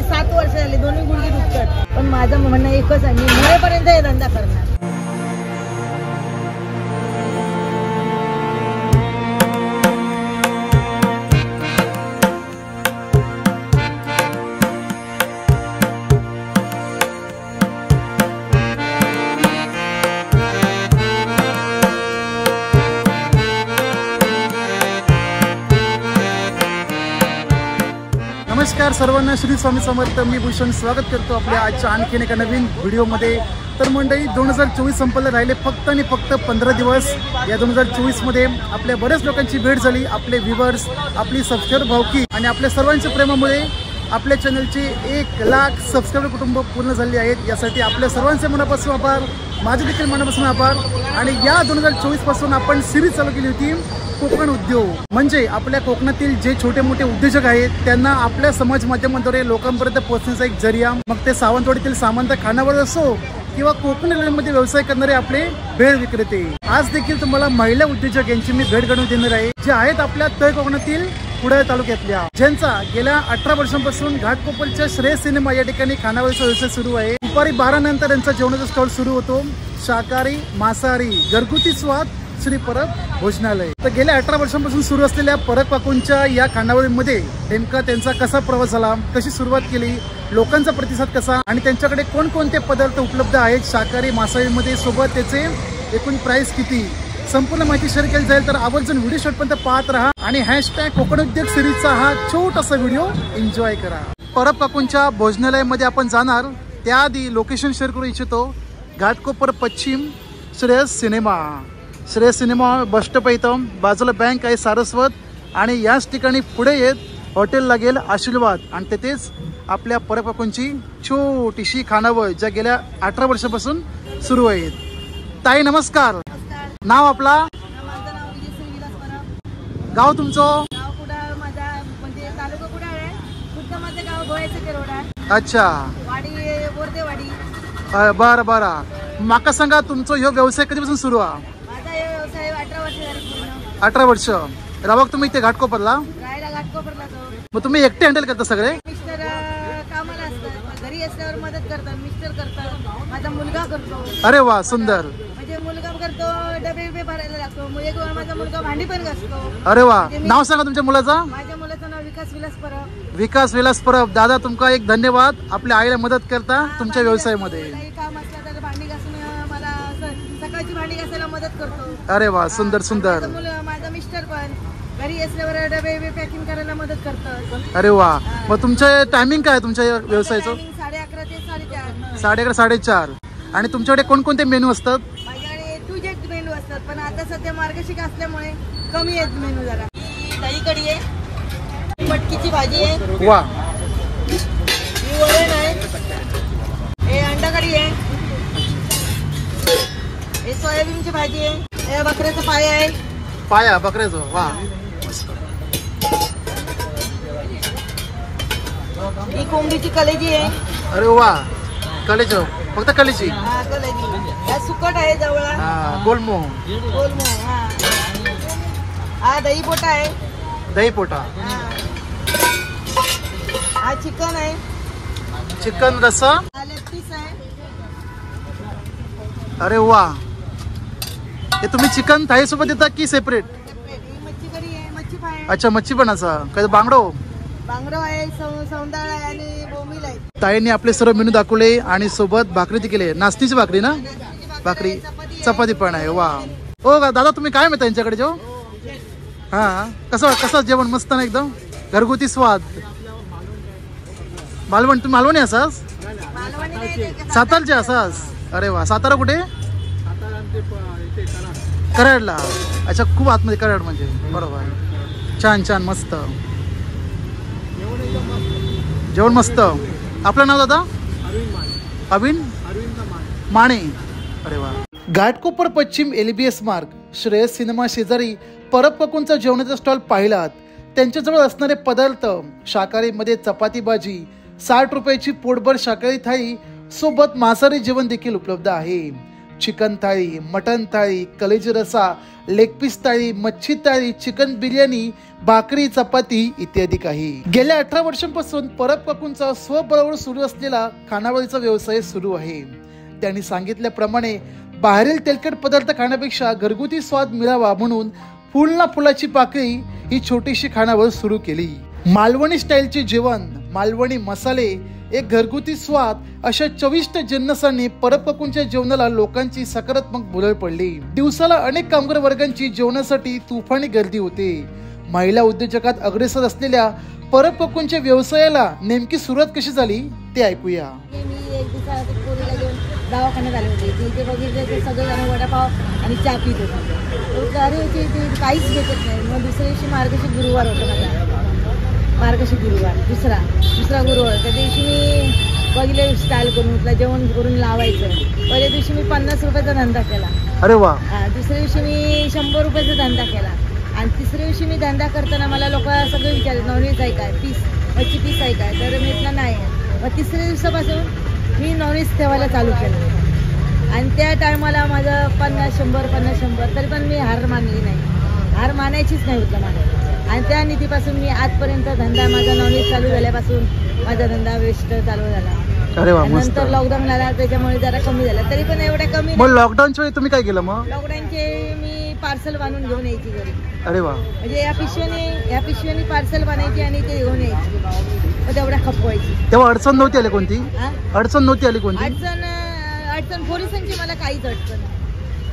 माझे 7 वर्ष झाले, दोन्ही गुडघे दुखतात, पण माझं म्हणणं एकच आहे, मी मरेपर्यंत हे धंदा करणार. नमस्कार सर्वांना, श्री स्वामी समर्थ. मी भूषण स्वागत करतो आपल्या आजच्या आणखीन एका नवीन व्हिडिओमध्ये. तर मंडळी, 2024 संपलं, राहिले फक्त आणि फक्त 15 दिवस. या 2024मध्ये आपल्या बऱ्याच लोकांची भेट झाली. आपले व्ह्यूवर्स, आपली सबस्क्राइबर भावकी आणि आपल्या सर्वांच्या प्रेमामुळे आपल्या चॅनलचे 1 लाख सबस्क्राइबर कुटुंब पूर्ण झाले आहेत. यासाठी आपल्या सर्वांचे मनापासून आभार, माझे देखील मनापासून आभार. आणि या 2024 पासून आपण सिरीज चालू केली होती कोकण उद्योग. म्हणजे आपल्या कोकणातील जे छोटे मोठे उद्योजक आहेत त्यांना आपल्या समाज माध्यमाद्वारे लोकांपर्यंत पोहोचण्याचा एक जरिया. मग ते सावंतवाडीतील सामंत खानावर असो किंवा कोकण रेल्वेमध्ये व्यवसाय करणारे आपले भेळ विक्रेते. आज देखील तुम्हाला महिला उद्योजक यांची मी भेट घडवून देणार आहे, जे आहेत आपल्या तळ कोकणातील कुडाळ तालुक्यातल्या, ज्यांचा गेल्या 18 वर्षांपासून घाटकोपरच्या श्रेय सिनेमा या ठिकाणी खानावळीचा व्यवसाय सुरू आहे. दुपारी 12 नंतर यांचा जेवणाचा स्टॉल सुरू होतो. शाकाहारी, मांसाहारी, घरगुती स्वाद, श्री परब भोजनालय. तर गेल्या 18 वर्षांपासून सुरू असलेल्या परब काकूंच्या या खानावळीमध्ये नेमका त्यांचा कसा प्रवास झाला, कशी सुरुवात केली, लोकांचा प्रतिसाद कसा आणि त्यांच्याकडे कोणकोणते पदार्थ उपलब्ध आहेत शाकाहारी मांसाहारीमध्ये, सोबत त्याचे एकूण प्राइस किती, संपूर्ण माहिती शेअर केली जाईल. तर आवर्जून व्हिडिओ शेवटपर्यंत पाहत राहा आणि हॅशटॅग कोकण उद्योग सिरीजचा हा छोटासा व्हिडिओ एन्जॉय करा. परब काकूंच्या भोजनालयामध्ये आपण जाणार, त्याआधी लोकेशन शेअर करू इच्छितो. घाटकोपर पश्चिम Shreyas cinema. Shreyas cinema bus stop इथं बाजूला बँक आहे सारस्वत, आणि याच ठिकाणी पुढे येत हॉटेल लागेल आशीर्वाद, आणि तेथेच आपल्या परब काकूंची छोटीशी खानावळ ज्या गेल्या 18 वर्षापासून सुरू आहेत. ताई नमस्कार. नाव आपला? माझं नाव विजयश्री विलास परब. गाव तुमचं? गाव कुडाळ, माझा म्हणजे तालुका कुडाळ आहे. खुद्द माझं गाव गोव्याचं केरोड आहे. अच्छा. वाडी बोरदेवाडी. बरं बरं. माका सांगा, तुमचा ह्यो व्यवसाय कधीपासून सुरू आहे? माझा हे व्यवसाय 18 वर्ष झाली पूर्ण. 18 वर्ष. रावक तुम्ही इथे घाटकोपरला? राहायला घाटकोपरला जाऊ. मग तुम्ही एकटे हँडल करता सगळे? मिस्टर कामाला असतात, घरी असल्यावर मदत करतात. मिस्टर करतात, माझा मुलगा करतो. अरे वा, सुंदर. म्हणजे मुलगा करतो, डबे बिबे भरायला लागतो. माझा मुलगा भांडी पण घासतो. अरे वा. नाव सांगा तुमच्या मुलाचं? माझ्या मुलाचं नाव विकास विलास परब. विकास विलास परब. दादा, तुमका एक धन्यवाद, आपल्या आईला मदत करता तुमच्या व्यवसायामध्ये. काही काम असलं तर भांडी घासून मला सकाळची भांडी घासायला मदत करतो. अरे वा, सुंदर सुंदर. माझा मिस्टर पण घरी असल्यावर डबे बिबे पॅकिंग करायला मदत करतात. अरे वा. मग तुमचं टायमिंग काय आहे तुमच्या व्यवसायाचं? 11:30 ते 4:30. 11:30 4:30. आणि तुमच्याकडे कोणकोणते मेनू असतात? माझ्याकडे 2 जेट मेनू असतात, पण आता सध्या मार्गशीर्ष असल्यामुळे कमी आहेत मेनू जरा. दही कढी आहे, मटकीची भाजी आहे. वा. ही वरण आहे, हे अंडा कढी आहे, हे सोयाबीनची भाजी आहे, हे बकऱ्याचा पाय आहे. पाया बकऱ्याचं. वा. ही कोंबडीची कलेजी आहे. अरे वा. कलेचं? फक्त कलेची? हा, कलेजी. हा सुकट आहे जवळ. हा, गोलमो. गोलमो. हा, हा दही पोटा आहे. दही पोटा. हा चिकन आहे. चिकन रस्सा. हा लेग पीस आहे. अरे वा. हे तुम्ही चिकन थाळी सोबत देता की सेपरेट? ही मच्छी करी आहे, मच्छी फ्राय आहे. अच्छा, मच्छी पण असा काय? बांगडो. बांगडो आहे, सौंदाळ आहे आणि बोंबील आहे. ताईने आपले सर्व मेनू दाखवले आणि सोबत भाकरी केली. नाचणीची भाकरी ना? भाकरी, चपाती पण आहे. वा. हो का दादा, तुम्ही काय म्हणता यांच्याकडे जेव? हा, कसं जेवण? मस्त ना, एकदम घरगुती स्वाद. मालवण? तुम्ही मालवणी असास? सातारचे असास? अरे वा. सातारा कुठे? कराडला. अच्छा, खूप आतमध्ये कराड म्हणजे. बरोबर. छान छान, मस्त जेवण, मस्त. आपलं नाव दादा? अरविंद माने. अरे वा. घाटकोपर पश्चिम LBS मार्ग श्रेयस सिनेमा शेजारी परब काकूंचा जेवणाचा स्टॉल पाहिलात. त्यांच्याजवळ असणारे पदार्थ, शाकाहारीमध्ये चपाती भाजी, 60 रुपयाची पोटभर शाकाहारी थाळी, सोबत मांसाहारी जेवण देखील उपलब्ध आहे. चिकन थाळी, मटन थाळी, कलेजी रसा, लेग पीस थाळी, मच्छी थाळी, चिकन बिर्याणी, भाकरी, चपाती इत्यादी काही. गेल्या 18 वर्षांपासून परब काकूंचा स्वबळावर सुरू असलेला खानावळीचा व्यवसाय सुरू आहे. त्यांनी सांगितल्याप्रमाणे बाहेरील तेलकट पदार्थ खाण्यापेक्षा घरगुती स्वाद मिळावा म्हणून फुलना फुलाची पाकळी ही छोटीशी खानावळ सुरू केली. मालवणी स्टाईलचे जेवण, मालवणी मसाले, एक घरगुती स्वाद अशा चविष्ट जिन्नसांनी परब काकूंच्या जेवणाला लोकांची सकारात्मक भुरळ पडली. दिवसाला अनेक कामगार वर्गांची जेवणासाठी तुफानी गर्दी होते. महिला उद्योजकात अग्रेसर असलेल्या परब काकूंच्या व्यवसायाला नेमकी सुरुवात कशी झाली ते ऐकूया. मी एक दिवसा पोरीला घेऊन दवाखान्यात आले होते. तिथे बघितले ते सगळेजण वडापाव आणि चहा पित होते. घरी होती ते काहीच भेटत नाही. मग दुसऱ्या दिवशी मार्गशीर्ष गुरुवार होता माझा, मार्गशीर्ष गुरुवार दुसरा गुरुवार. त्या दिवशी मी बघितले स्टाईल करून उठला, जेवण करून लावायचं. पहिल्या दिवशी मी 50 रुपयाचा धंदा केला. अरे वा. दुसऱ्या दिवशी मी 100 रुपयाचा धंदा केला. आणि तिसऱ्या दिवशी मी धंदा करताना मला लोक सगळे विचारले नॉनव्हेज आहे काय, पीस मच्छी पीस आहे काय, तर मी म्हटलं नाही. मग तिसऱ्या दिवसापासून मी नॉनव्हेज ठेवायला चालू केलं. आणि त्या टायमाला माझं 50-100 तरी पण मी हार मानली नाही. हार मानायचीच नाही होतं मला. आणि त्या नीतीपासून मी आजपर्यंत धंदा माझा नॉनव्हेज चालू झाल्यापासून माझा धंदा वेस्ट चालू झाला. अरे वा, मस्त. नंतर लॉकडाऊन झाला त्याच्यामुळे जरा कमी झाला, तरी पण एवढ्या कमी. मग लॉकडाऊनच्या वेळी तुम्ही काय केलं? मग लॉकडाऊनचे मी पार्सल बांधून घेऊन यायची घरी. अरे वा. म्हणजे या पिशव्याने पार्सल बनायची आणि ते घेऊन यायची. मग तेवढ्या खपवायची. तेव्हा अडचण नव्हती आली कोणती? अडचण नव्हती आली कोणती? अडचण पोलिसांची मला काहीच अडचण नाही.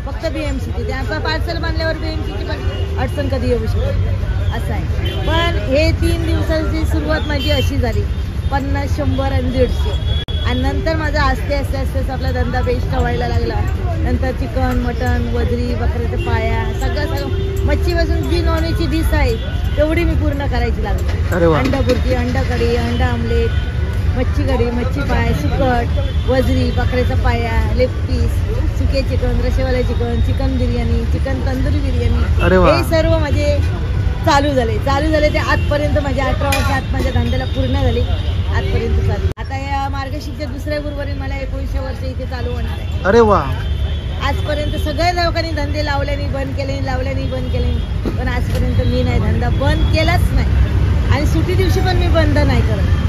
फक्त BMC त्यांचा पार्सल बांधल्यावर BMCची पण अडचण कधी येऊ शकते असं आहे. पण हे 3 दिवसाची सुरुवात माझी अशी झाली 50, 100 आणि 150. आणि नंतर माझा आस्ते आपला धंदा बेस्ट व्हायला लागला. नंतर चिकन, मटन, वजरी, बकऱ्याच्या पाया सगळं मच्छीपासून जी नॉनव्हेजची डिश आहे तेवढी मी पूर्ण करायची लागली. अंडा बुर्जी, अंडा कढी, अंडा आमलेट, मच्छी कढी, मच्छी पाय, सुकट, वजरी, बकऱ्याचा पाया, लेग पीस, सुके चिकन, रशेवाले chicken, chicken biryani, chicken tandoori biryani, हे सर्व माझे चालू झाले. ते आजपर्यंत माझ्या 18 वर्षात माझ्या धंद्याला पूर्ण झाली. आजपर्यंत चालू. आता या मार्गशीर्षच्या दुसऱ्या गुरुवारी मला 19 वर्ष इथे चालू होणार आहे. अरे वा. आजपर्यंत सगळ्या लोकांनी धंदे लावल्याने बंद केले, पण आजपर्यंत मी नाही धंदा बंद केलाच नाही. आणि सुट्टी दिवशी पण मी बंद नाही करत.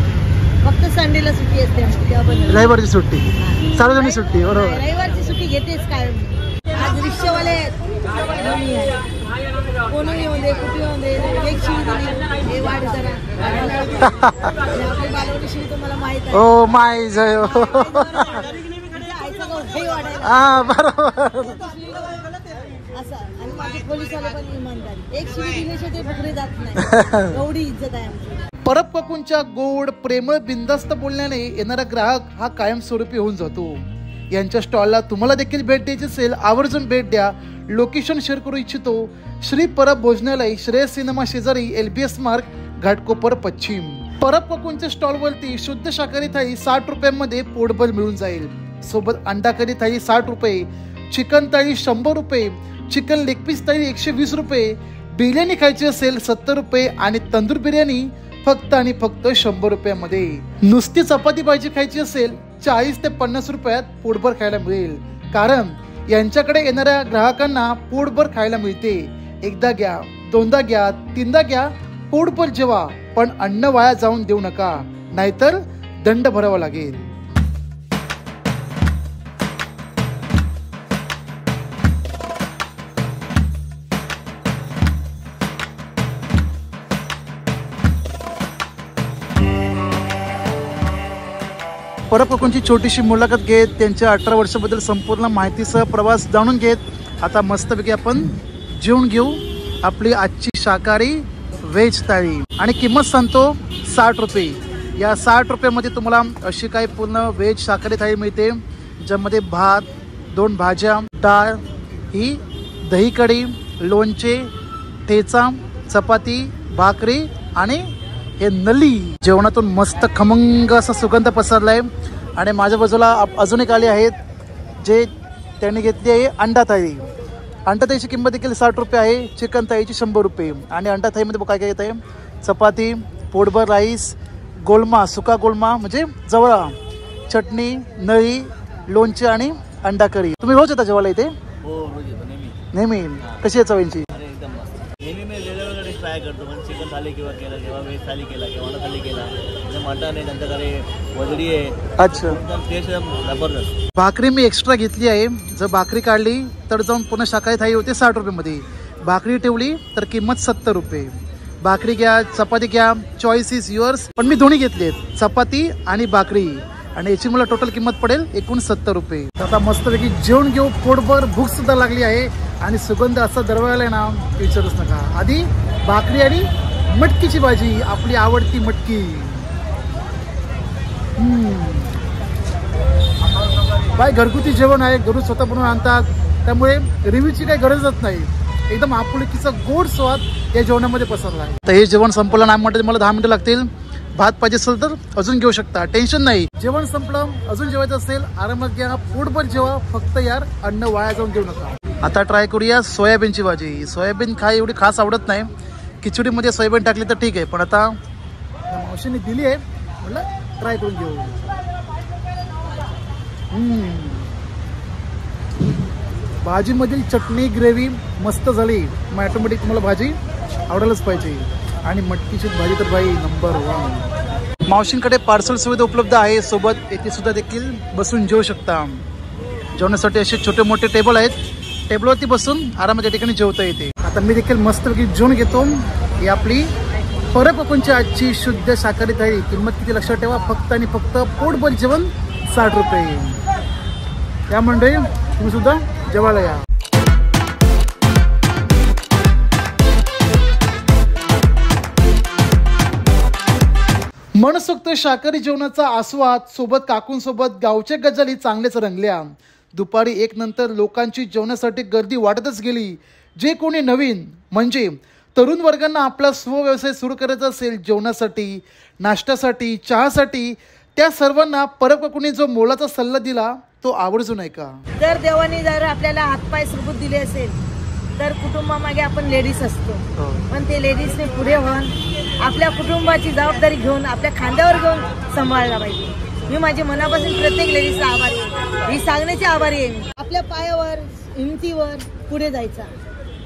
फक्त संडेला सुट्टी असते आमची, तेव्हा बंद. रविवारची सुट्टी, सार्वजनिक सुट्टी. बरोबर. रविवारची सुट्टी घेतेच काय. आज रिक्षावाले कोणी येऊन दे, कुठे येऊन दे, एक शिवी दिली हे वाढ जरा. आपली बालवडी शिवी तुम्हाला माहित आहे. ओ माय जय. हा बरोबर. असं. आणि माझे पोलिसवाले पण इमानदारी. एक शिवी दिल्याशिवाय ते पकडले जात नाही. एवढी इज्जत आहे आमची. परब काकूंच्या गोड, प्रेमळ, बिनधास्त बोलण्याने येणारा ग्राहक हा कायमस्वरूपी होऊन जातो. यांच्या स्टॉलला तुम्हाला देखील भेट द्यायची असेल, आवर्जून भेट द्या. लोकेशन शेअर करू इच्छितो. श्री परब भोजनालय, श्रेयस सिनेमा शेजारी, LBS मार्ग, घाटकोपर पश्चिम. परब काकूंच्या स्टॉलवरती शुद्ध शाकाहारी थाळी 60 रुपयांमध्ये पोटभर मिळून जाईल. सोबत अंडा करी थाळी 60 रुपये, चिकन थाळी 100 रुपये, चिकन लेग पीस थाळी 120 रुपये, बिर्याणी खायची असेल 70 रुपये आणि तंदूर बिर्याणी फक्त आणि फक्त 100 रुपयामध्ये. नुसती चपाती भाजी खायची असेल 40 ते 50 रुपयात पोटभर खायला मिळेल. कारण यांच्याकडे येणाऱ्या ग्राहकांना पोटभर खायला मिळते. एकदा घ्या, दोनदा घ्या, तीनदा घ्या, पोटभर जेवा, पण अन्न वाया जाऊन देऊ नका, नाहीतर दंड भरावा लागेल. परब काकूंची छोटीशी मुलाखत घेत, त्यांच्या 18 वर्षाबद्दल संपूर्ण माहितीसह प्रवास जाणून घेत, आता मस्तपैकी आपण जेवून घेऊ आपली आजची शाकाहारी व्हेज थाळी. आणि किंमत सांगतो 60 रुपये. या 60 रुपयामध्ये तुम्हाला अशी काही पूर्ण व्हेज शाकाहारी थाळी मिळते, ज्यामध्ये भात, 2 भाज्या, डाळ, ही दही कढी, लोणचे, ठेचा, चपाती, भाकरी आणि हे नली. जेवणातून मस्त खमंग असा सुगंध पसरलाय. आणि माझ्या बाजूला अजून एक आले आहेत जे त्यांनी घेतली आहे अंडा थाळी. अंडा थाळीची किंमत देखील 60 रुपये आहे. चिकन थाळीची 100 रुपये. आणि अंडा थाळीमध्ये काय काय येत आहे? चपाती, पोटभर राईस, गोलमा, सुका गोलमा म्हणजे जवळा, चटणी, नळी, लोणचे आणि अंडा करी. तुम्ही रोज येता जेवायला इथे? हो रोज येतो नेहमी. कशी आहे चवींची? अरे एकदम मस्त. नेहमी मी वेगवेगळ्या डिश ट्राय करतो. म्हणजे चिकन थाली किंवा केला किंवा व्हेज थाली केला किंवा अंडा थाली केला, म्हणजे मटण आहे, नंतर वजडी आहे. अच्छा. एकदम टेस्ट एकदम जबरदस्त. भाकरी मी एक्स्ट्रा घेतली आहे. जर भाकरी काढली तर जाऊन पुन्हा शाकाहारी थाळी होते 60 रुपयेमध्ये. भाकरी ठेवली तर किंमत 70 रुपये. भाकरी घ्या, चपाती घ्या, चॉईस इज युअर्स. पण मी दोन्ही घेतलेत, चपाती आणि भाकरी, आणि याची मला टोटल किंमत पडेल एकूण 70 रुपये. आता मस्तपैकी जेवण घेऊ, पोटभर भूक सुद्धा लागली आहे आणि सुगंध असा दरवळालाय ना विचारूच नका. आधी भाकरी आणि मटकीची भाजी, आपली आवडती मटकी. बाय घरगुती जेवण आहे, घरून स्वतः बनवून आणतात, त्यामुळे रिव्ह्यूची काही गरजच नाही. एकदम आपुलकीचा गोड स्वाद या जेवणामध्ये पसरला आहे. तर हे जेवण संपलं नाही म्हणते मला 10 मिनिटं लागतील. भात पाहिजे असेल तर अजून घेऊ शकता, टेन्शन नाही. जेवण संपलं, अजून जेवायचं असेल आरामात घ्या, पोटभर जेवा, फक्त यार अन्न वाया जाऊन देऊ नका. आता ट्राय करूया सोयाबीनची भाजी. सोयाबीन काय एवढी खास आवडत नाही, खिचडीमध्ये सोयाबीन टाकली तर ठीक आहे, पण आता मावशीने दिली आहे म्हटलं ट्राय करून घेऊ. भाजीमधील चटणी ग्रेव्ही मस्त झाली, मग ऑटोमॅटिक तुम्हाला भाजी आवडायलाच पाहिजे. आणि मटकीची भाजी तर बाई नंबर 1. मावशींकडे पार्सल सुविधा उपलब्ध आहे, सोबत येथे सुद्धा देखील बसून जेवू शकता. जेवणासाठी असे छोटे मोठे टेबल आहेत, टेबलवरती बसून आरामात या ठिकाणी जेवता येते. आता मी देखील मस्तपैकी जेवण घेतो. ही आपली परपकोनची आजची शुद्ध शाकाहारी थाळी. किंमत किती लक्षात ठेवा, फक्त आणि फक्त पोटभर जेवण 60 रुपये. या मंडळी तुम्ही सुद्धा जेवायला या. मनसोक्त शाकाहारी जेवणाचा आस्वाद सोबत काकूंसोबत गावच्या गजाली चांगलेच रंगल्या. दुपारी 1 नंतर लोकांची जेवणासाठी गर्दी वाढतच गेली. जे कोणी नवीन म्हणजे तरुण वर्गांना आपला स्वव्यवसाय सुरू करायचा असेल, जेवणासाठी, नाश्त्यासाठी, चहासाठी, त्या सर्वांना परपकाकूंनी जो मोलाचा सल्ला दिला तो आवर्जून ऐका. जर देवाने जर आपल्याला हातपाय सुरबूत दिले असेल तर कुटुंबामागे आपण लेडीज असतो, पण ते लेडीजने पुढे होऊन आपल्या कुटुंबाची जबाबदारी घेऊन आपल्या खांद्यावर घेऊन सांभाळला पाहिजे. मी माझ्या मनापासून प्रत्येक लेडीजला आभारी आहे, ही सांगण्याची आभारी आहे मी. आपल्या पायावर, हिमतीवर पुढे जायचा,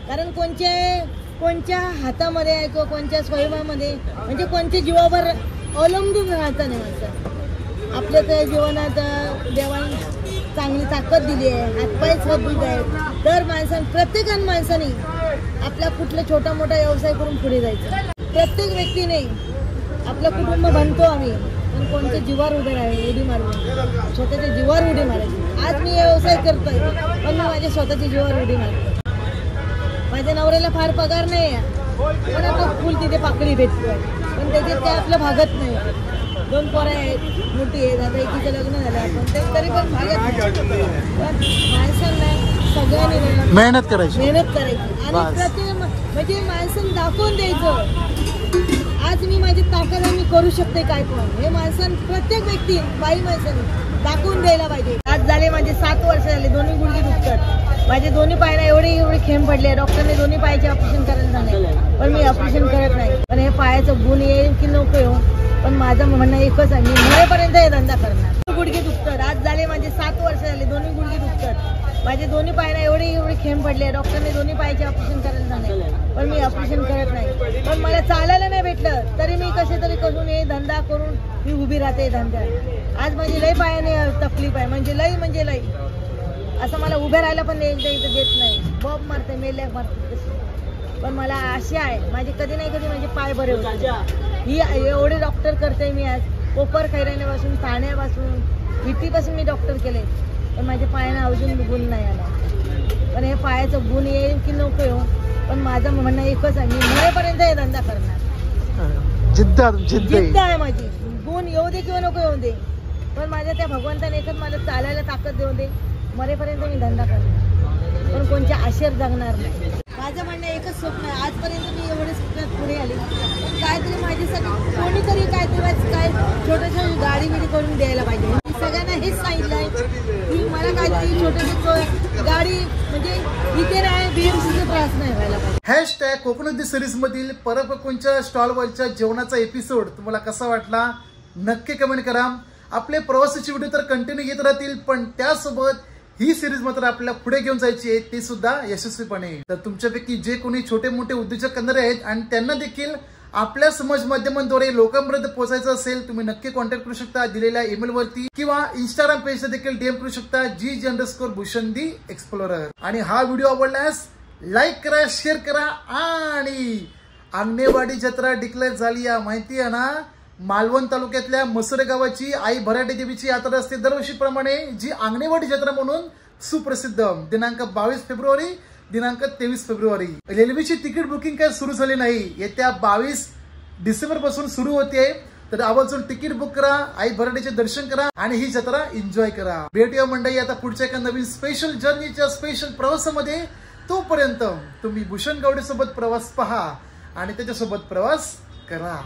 कारण कोणत्या हातामध्ये आहे किंवा कोणत्या स्वयंपामध्ये म्हणजे कोणत्या जीवावर अवलंबून राहता नाही व्हायचं. आपल्या त्या जीवनात देवाने चांगली ताकद दिली आहे, हातपाय मजबूत आहेत, तर प्रत्येक माणसाने आपला कुठला छोटा मोठा व्यवसाय करून पुढे जायचं. प्रत्येक व्यक्तीने आपलं कुटुंब बनतो आम्ही, पण कोणत्या जीवावर उभे राहावे, उडी मारून स्वतःच्या जीवावर उडी मारायची. आज मी व्यवसाय करतोय, पण मी माझ्या स्वतःच्या जीवावर उडी मारतो. माझ्या नवऱ्याला फार पगार नाही आहे, पण आता फुल तिथे पाकळी भेटतोय, पण त्याच्यात काय आपलं भागत नाही. 2 पोरं आहेत, मोठी आहेत, आता एकीचं लग्न झालं, आपण ते तरी पण भागत नाही. पण माणसांना सगळ्यांनी मेहनत करायची आणि प्रत्येक म्हणजे माणसांना दाखवून द्यायचं, आज मी माझी ताकद मी करू शकते काय पण. हे माणसांना प्रत्येक व्यक्ती बाई माणसाने दाखवून द्यायला पाहिजे. आज झाले माझे 7 वर्ष झाले, दोन्ही गुडघे दुखतात, माझे दोन्ही पायाला एवढे खेम पडले. डॉक्टरने दोन्ही पायाचे ऑपरेशन करायला सांगितलं, पण मी ऑपरेशन करत नाही. पण हे पायाचं गुण येईल की नको येऊ, पण माझं म्हणणं एकच आहे, मी मरेपर्यंत हे धंदा करणार. गुडघे दुखतात, आज झाले माझे 7 वर्ष झाले, दोन्ही गुडघे दुखतात, माझे दोन्ही पायाला एवढे खेम पडले. डॉक्टरने दोन्ही पायाचे ऑपरेशन करायला सांगितलं, पण मी ऑपरेशन करत नाही. पण मला चालायला नाही भेटलं तरी मी कसे तरी करून हे धंदा करून मी उभी राहते धंद्यात. आज माझी लई पायाने तकलीफ आहे, म्हणजे लई असं मला उभे राहायला पण एकदा इथं देत नाही. बॉब मारते, मेल्या मारते, पण मला आशा आहे माझे कधी नाही कधी माझे पाय बरे होते. ही एवढे डॉक्टर करते मी. आज कोपर खैराण्यापासून, ठाण्यापासून, विटीपासून मी डॉक्टर केले, पण माझ्या पायानं अजून गुण नाही आला. पण हे पायाचं गुण येईल की नको येऊ, पण माझं म्हणणं एकच आहे, मी मरेपर्यंत हे धंदा करणार. जिद्द आहे माझी. गुण येऊ दे किंवा नको येऊ दे, पण माझ्या त्या भगवंताने एकच मला चालायला ताकद देऊ दे. मरेपर्यंत मी धंदा करणार, पण कोणत्या आशेर जगणार नाही. माझं म्हणणं एकच स्वप्न आहे. आजपर्यंत मी एवढे स्वप्नात पुढे आले, पण काहीतरी माझ्यासाठी कोणीतरी काय छोटंसं गाडी बिडी करून द्यायला पाहिजे. मी सगळ्यांना हेच सांगितलं आहे की मला काहीतरी छोटंसं गाडी म्हणजे इथे नाही, BMCचा त्रास नाही व्हायला पाहिजे. #कोकणुद्दी सिरीज मधील परपकोनच्या स्टॉलवरच्या जेवणाचा एपिसोड तुम्हाला कसा वाटला नक्की कमेंट करा. आपले प्रवासाचे व्हिडिओ तर कंटिन्यू येत राहतील, पण त्यासोबत ही सिरीज मात्र आपल्याला पुढे घेऊन जायची आहे, ते सुद्धा यशस्वीपणे. तर तुमच्यापैकी जे कोणी छोटे मोठे उद्योजक करणारे आहेत आणि त्यांना देखील आपल्या समाज माध्यमांद्वारे लोकांपर्यंत पोहोचायचं असेल, तुम्ही नक्की कॉन्टॅक्ट करू शकता दिलेल्या ईमेल वरती किंवा इंस्टाग्राम पेजला देखील डीएम करू शकता GG_भूषण दी एक्सप्लोरर. आणि हा व्हिडिओ आवडल्यास लाईक करा, शेअर करा. आणि आंगणेवाडी जत्रा डिक्लेअर झाली आहे, माहिती आहे ना. मालवण तालुक्यातल्या मसुरे गावाची आई भराटे देवीची यात्रा असते दरवर्षीप्रमाणे, जी आंगणेवाडी जत्रा म्हणून सुप्रसिद्ध. दिनांक 22 फेब्रुवारी, दिनांक 23 फेब्रुवारी. रेल्वेची तिकीट बुकिंग काय सुरू झाली नाही, येत्या 22 डिसेंबर पासून सुरू होते. तर आवर्जून तिकीट बुक करा, आई भराटेचे दर्शन करा आणि ही जत्रा एन्जॉय करा. भेटूया मंडळी आता पुढच्या एका नवीन स्पेशल जर्नीच्या स्पेशल प्रवासामध्ये. तोपर्यंत तुम्ही भूषण गावडे सोबत प्रवास पहा आणि त्याच्यासोबत प्रवास करा.